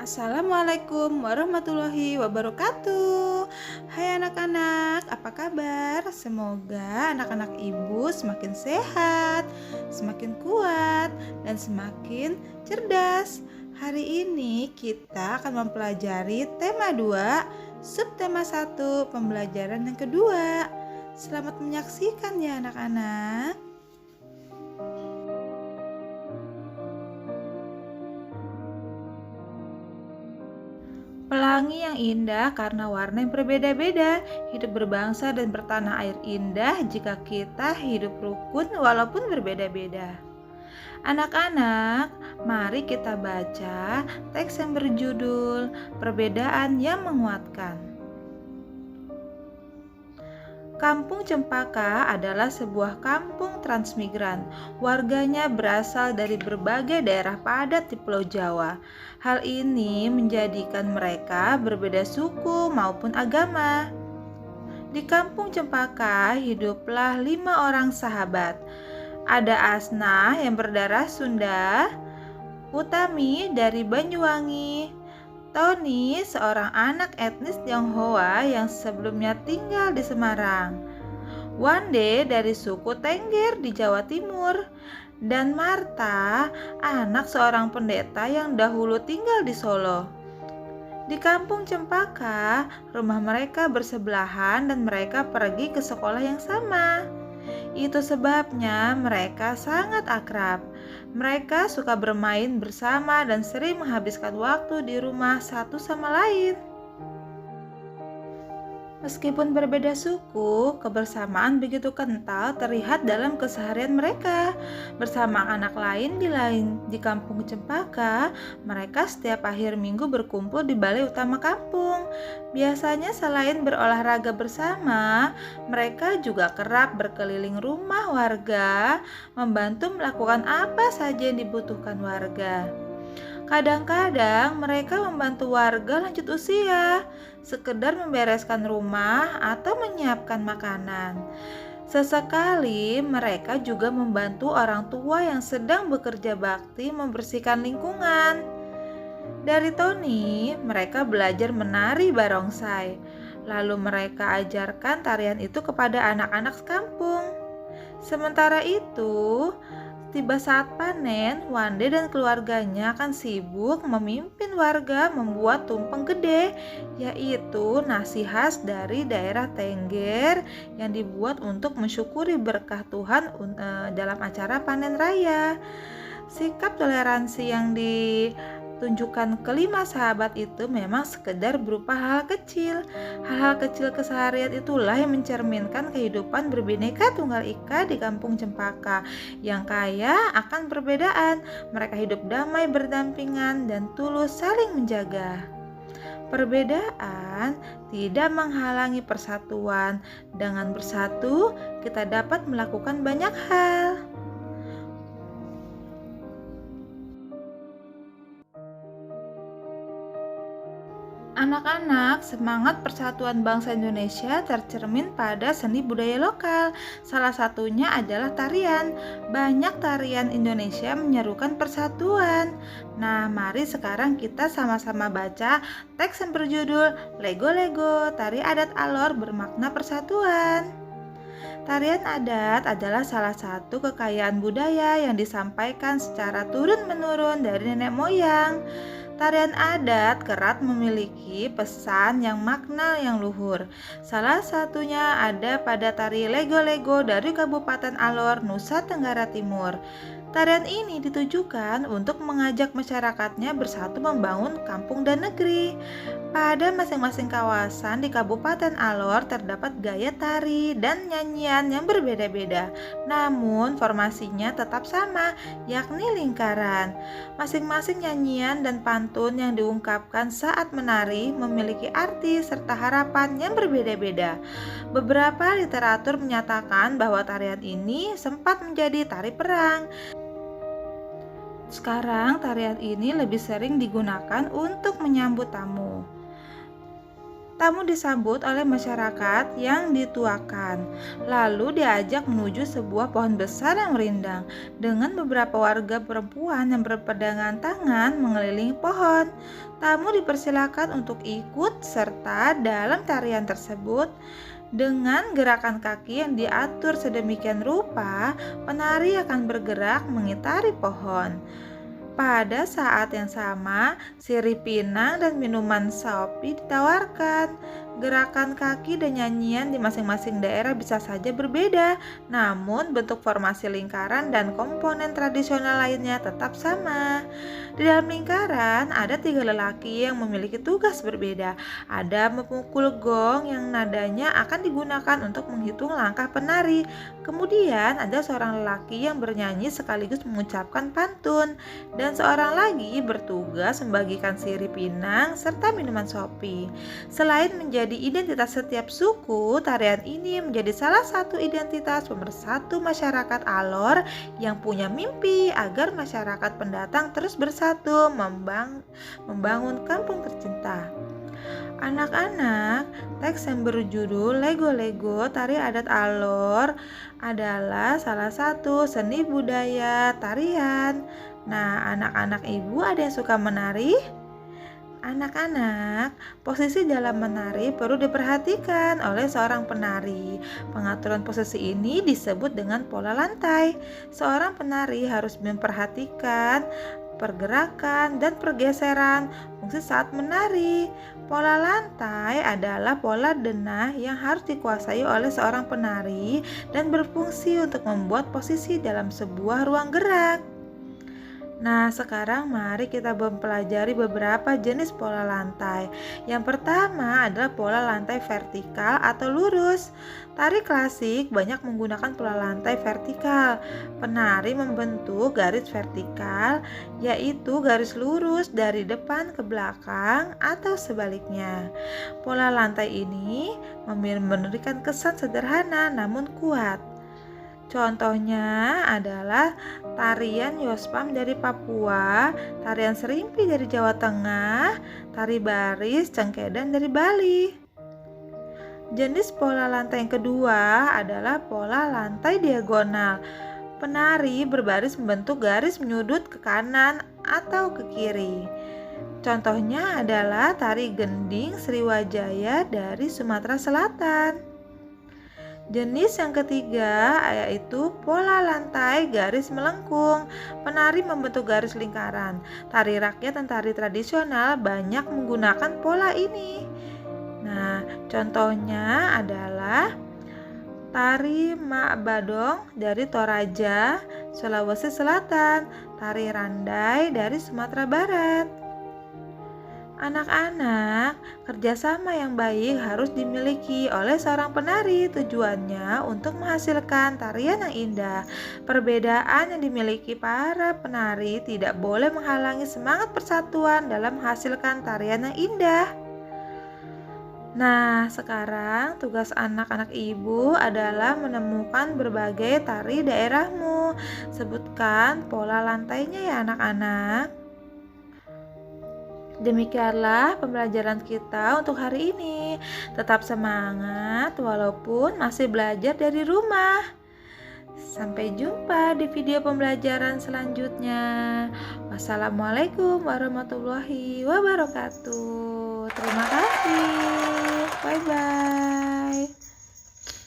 Assalamualaikum warahmatullahi wabarakatuh. Hai anak-anak, apa kabar? Semoga anak-anak ibu semakin sehat, semakin kuat, dan semakin cerdas. Hari ini kita akan mempelajari tema 2, subtema 1, pembelajaran yang kedua. Selamat menyaksikan ya anak-anak. Pelangi yang indah karena warna yang berbeda-beda. Hidup berbangsa dan bertanah air indah jika kita hidup rukun walaupun berbeda-beda. Anak-anak, mari kita baca teks yang berjudul Perbedaan yang Menguatkan. Kampung Cempaka adalah sebuah kampung transmigran. Warganya berasal dari berbagai daerah padat di Pulau Jawa. Hal ini menjadikan mereka berbeda suku maupun agama. Di Kampung Cempaka hiduplah 5 orang sahabat. Ada Asnah yang berdarah Sunda, Utami dari Banyuwangi, Tony, seorang anak etnis Tionghoa yang sebelumnya tinggal di Semarang, Wande dari suku Tengger di Jawa Timur, dan Marta, anak seorang pendeta yang dahulu tinggal di Solo. Di Kampung Cempaka, rumah mereka bersebelahan dan mereka pergi ke sekolah yang sama. Itu sebabnya mereka sangat akrab. Mereka suka bermain bersama dan sering menghabiskan waktu di rumah satu sama lain. Meskipun berbeda suku, kebersamaan begitu kental terlihat dalam keseharian mereka. Bersama anak lain di Kampung Cempaka, mereka setiap akhir minggu berkumpul di balai utama kampung. Biasanya selain berolahraga bersama, mereka juga kerap berkeliling rumah warga, membantu melakukan apa saja yang dibutuhkan warga. Kadang-kadang mereka membantu warga lanjut usia, sekedar membereskan rumah atau menyiapkan makanan. Sesekali mereka juga membantu orang tua yang sedang bekerja bakti membersihkan lingkungan. Dari Tony, mereka belajar menari barongsai. Lalu mereka ajarkan tarian itu kepada anak-anak kampung. Sementara itu, tiba saat panen, Wande dan keluarganya akan sibuk memimpin warga membuat tumpeng gede, yaitu nasi khas dari daerah Tengger yang dibuat untuk mensyukuri berkah Tuhan dalam acara panen raya. Sikap toleransi yang ditunjukkan kelima sahabat itu memang sekedar berupa hal kecil. Hal-hal kecil keseharian itulah yang mencerminkan kehidupan berbineka tunggal ika di Kampung Cempaka yang kaya akan perbedaan. Mereka hidup damai berdampingan dan tulus saling menjaga. Perbedaan tidak menghalangi persatuan. Dengan bersatu, kita dapat melakukan banyak hal. Anak-anak, semangat persatuan bangsa Indonesia tercermin pada seni budaya lokal. Salah satunya adalah tarian. Banyak tarian Indonesia menyerukan persatuan. Nah, mari sekarang kita sama-sama baca teks yang berjudul Lego-Lego, Tari Adat Alor Bermakna Persatuan. Tarian adat adalah salah satu kekayaan budaya yang disampaikan secara turun-menurun dari nenek moyang. Tarian adat kerap memiliki pesan yang makna yang luhur. Salah satunya ada pada tari Lego-Lego dari Kabupaten Alor, Nusa Tenggara Timur. Tarian ini ditujukan untuk mengajak masyarakatnya bersatu membangun kampung dan negeri. Pada masing-masing kawasan di Kabupaten Alor terdapat gaya tari dan nyanyian yang berbeda-beda, namun formasinya tetap sama, yakni lingkaran. Masing-masing nyanyian dan pantun yang diungkapkan saat menari memiliki arti serta harapan yang berbeda-beda. Beberapa literatur menyatakan bahwa tarian ini sempat menjadi tari perang. Sekarang tarian ini lebih sering digunakan untuk menyambut tamu. Tamu disambut oleh masyarakat yang dituakan, lalu diajak menuju sebuah pohon besar yang rindang dengan beberapa warga perempuan yang berpegangan tangan mengelilingi pohon. Tamu dipersilakan untuk ikut serta dalam tarian tersebut. Dengan gerakan kaki yang diatur sedemikian rupa, penari akan bergerak mengitari pohon. Pada saat yang sama, sirih pinang dan minuman sapi ditawarkan. Gerakan kaki dan nyanyian di masing-masing daerah bisa saja berbeda, namun bentuk formasi lingkaran dan komponen tradisional lainnya tetap sama. Di dalam lingkaran, ada 3 lelaki yang memiliki tugas berbeda. Ada memukul gong yang nadanya akan digunakan untuk menghitung langkah penari. Kemudian ada seorang lelaki yang bernyanyi sekaligus mengucapkan pantun. Dan seorang lagi bertugas membagikan sirih pinang serta minuman sopi. Selain menjadi identitas setiap suku, tarian ini menjadi salah satu identitas pemersatu masyarakat Alor yang punya mimpi agar masyarakat pendatang terus bersatu membangun kampung tercinta. Anak-anak, teks yang berjudul Lego-Lego Tari Adat Alor adalah salah satu seni budaya tarian. Nah, anak-anak ibu ada yang suka menari? Anak-anak, posisi dalam menari perlu diperhatikan oleh seorang penari. Pengaturan posisi ini disebut dengan pola lantai. Seorang penari harus memperhatikan pergerakan dan pergeseran fungsi saat menari. Pola lantai adalah pola denah yang harus dikuasai oleh seorang penari dan berfungsi untuk membuat posisi dalam sebuah ruang gerak. Nah, sekarang mari kita mempelajari beberapa jenis pola lantai. Yang pertama adalah pola lantai vertikal atau lurus. Tari klasik banyak menggunakan pola lantai vertikal. Penari membentuk garis vertikal, yaitu garis lurus dari depan ke belakang atau sebaliknya. Pola lantai ini memberikan kesan sederhana namun kuat. Contohnya adalah tarian Yospam dari Papua, tarian Serimpi dari Jawa Tengah, tari baris Cengkedan dari Bali. Jenis pola lantai yang kedua adalah pola lantai diagonal. Penari berbaris membentuk garis menyudut ke kanan atau ke kiri. Contohnya adalah tari gending Sriwijaya dari Sumatera Selatan. Jenis yang ketiga yaitu pola lantai garis melengkung. Penari membentuk garis lingkaran. Tari rakyat dan tari tradisional banyak menggunakan pola ini. Nah, contohnya adalah tari Mak Badong dari Toraja, Sulawesi Selatan, tari Randai dari Sumatera Barat. Anak-anak, kerjasama yang baik harus dimiliki oleh seorang penari. Tujuannya untuk menghasilkan tarian yang indah. Perbedaan yang dimiliki para penari tidak boleh menghalangi semangat persatuan dalam menghasilkan tarian yang indah. Nah, sekarang tugas anak-anak ibu adalah menemukan berbagai tari daerahmu. Sebutkan pola lantainya ya anak-anak. Demikianlah pembelajaran kita untuk hari ini. Tetap semangat walaupun masih belajar dari rumah. Sampai jumpa di video pembelajaran selanjutnya. Wassalamualaikum warahmatullahi wabarakatuh. Terima kasih. Bye-bye.